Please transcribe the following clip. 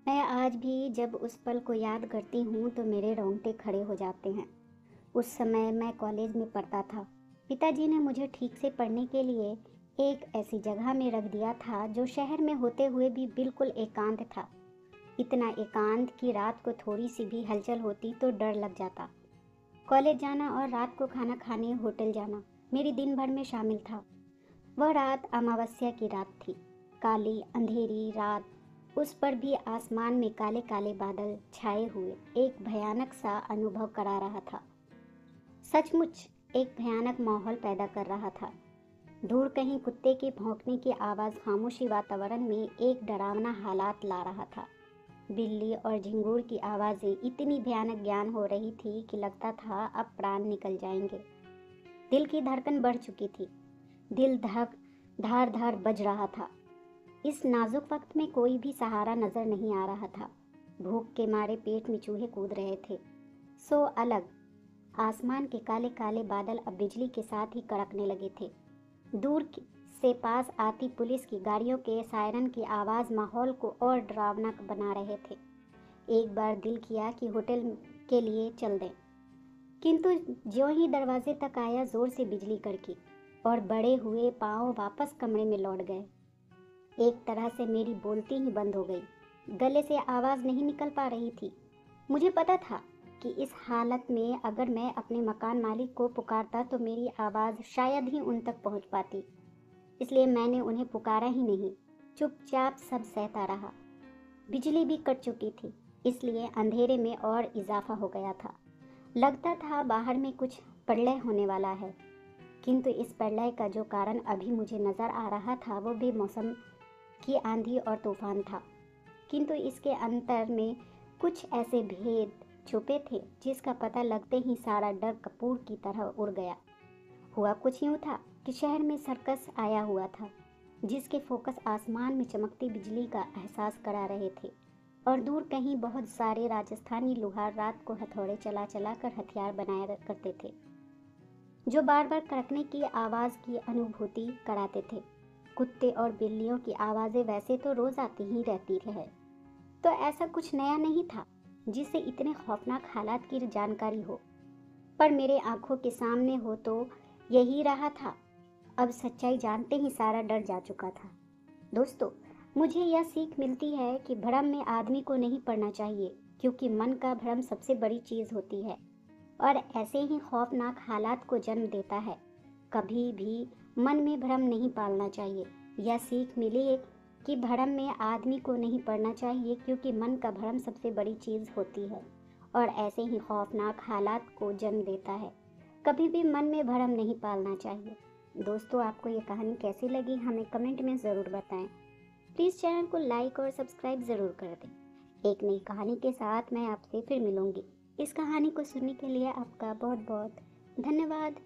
मैं आज भी जब उस पल को याद करती हूँ तो मेरे रोंगटे खड़े हो जाते हैं। उस समय मैं कॉलेज में पढ़ता था। पिताजी ने मुझे ठीक से पढ़ने के लिए एक ऐसी जगह में रख दिया था जो शहर में होते हुए भी बिल्कुल एकांत था। इतना एकांत कि रात को थोड़ी सी भी हलचल होती तो डर लग जाता। कॉलेज जाना और रात को खाना खाने होटल जाना मेरी दिन भर में शामिल था। वह रात अमावस्या की रात थी। काली अंधेरी रात, उस पर भी आसमान में काले काले बादल छाए हुए एक भयानक सा अनुभव करा रहा था। सचमुच एक भयानक माहौल पैदा कर रहा था। दूर कहीं कुत्ते के भौंकने की आवाज़ खामोशी वातावरण में एक डरावना हालात ला रहा था। बिल्ली और झिंगूर की आवाज़ें इतनी भयानक ज्ञान हो रही थी कि लगता था अब प्राण निकल जाएंगे। दिल की धड़कन बढ़ चुकी थी। दिल धक धार धार बज रहा था। इस नाजुक वक्त में कोई भी सहारा नजर नहीं आ रहा था। भूख के मारे पेट में चूहे कूद रहे थे। सो अलग आसमान के काले काले बादल अब बिजली के साथ ही कड़कने लगे थे। से पास आती पुलिस की गाड़ियों के सायरन की आवाज़ माहौल को और डरावना बना रहे थे। एक बार दिल किया कि होटल के लिए चल दें, किंतु ज्यों ही दरवाजे तक आया जोर से बिजली कड़की और बड़े हुए पांव वापस कमरे में लौट गए। एक तरह से मेरी बोलती ही बंद हो गई। गले से आवाज़ नहीं निकल पा रही थी। मुझे पता था कि इस हालत में अगर मैं अपने मकान मालिक को पुकारता तो मेरी आवाज़ शायद ही उन तक पहुंच पाती। इसलिए मैंने उन्हें पुकारा ही नहीं, चुपचाप सब सहता रहा। बिजली भी कट चुकी थी, इसलिए अंधेरे में और इजाफा हो गया था। लगता था बाहर में कुछ प्रलय होने वाला है, किंतु इस प्रलय का जो कारण अभी मुझे नज़र आ रहा था वो भी मौसम की आंधी और तूफान था। किंतु इसके अंतर में कुछ ऐसे भेद छुपे थे जिसका पता लगते ही सारा डर कपूर की तरह उड़ गया। हुआ कुछ यूं था कि शहर में सर्कस आया हुआ था, जिसके फोकस आसमान में चमकती बिजली का एहसास करा रहे थे, और दूर कहीं बहुत सारे राजस्थानी लुहार रात को हथौड़े चला चला कर हथियार बनाया करते थे, जो बार बार कड़कने की आवाज़ की अनुभूति कराते थे। कुत्ते और बिल्लियों की आवाज़ें वैसे तो रोज़ आती ही रहती है, तो ऐसा कुछ नया नहीं था जिससे इतने खौफनाक हालात की जानकारी हो, पर मेरे आंखों के सामने हो तो यही रहा था। अब सच्चाई जानते ही सारा डर जा चुका था। दोस्तों, मुझे यह सीख मिलती है कि भ्रम में आदमी को नहीं पड़ना चाहिए, क्योंकि मन का भ्रम सबसे बड़ी चीज़ होती है और ऐसे ही खौफनाक हालात को जन्म देता है। कभी भी मन में भ्रम नहीं पालना चाहिए। यह सीख मिली है कि भ्रम में आदमी को नहीं पड़ना चाहिए, क्योंकि मन का भ्रम सबसे बड़ी चीज़ होती है और ऐसे ही खौफनाक हालात को जन्म देता है। कभी भी मन में भ्रम नहीं पालना चाहिए। दोस्तों, आपको ये कहानी कैसी लगी हमें कमेंट में ज़रूर बताएं। प्लीज़ चैनल को लाइक और सब्सक्राइब ज़रूर कर दें। एक नई कहानी के साथ मैं आपसे फिर मिलूंगी। इस कहानी को सुनने के लिए आपका बहुत बहुत धन्यवाद।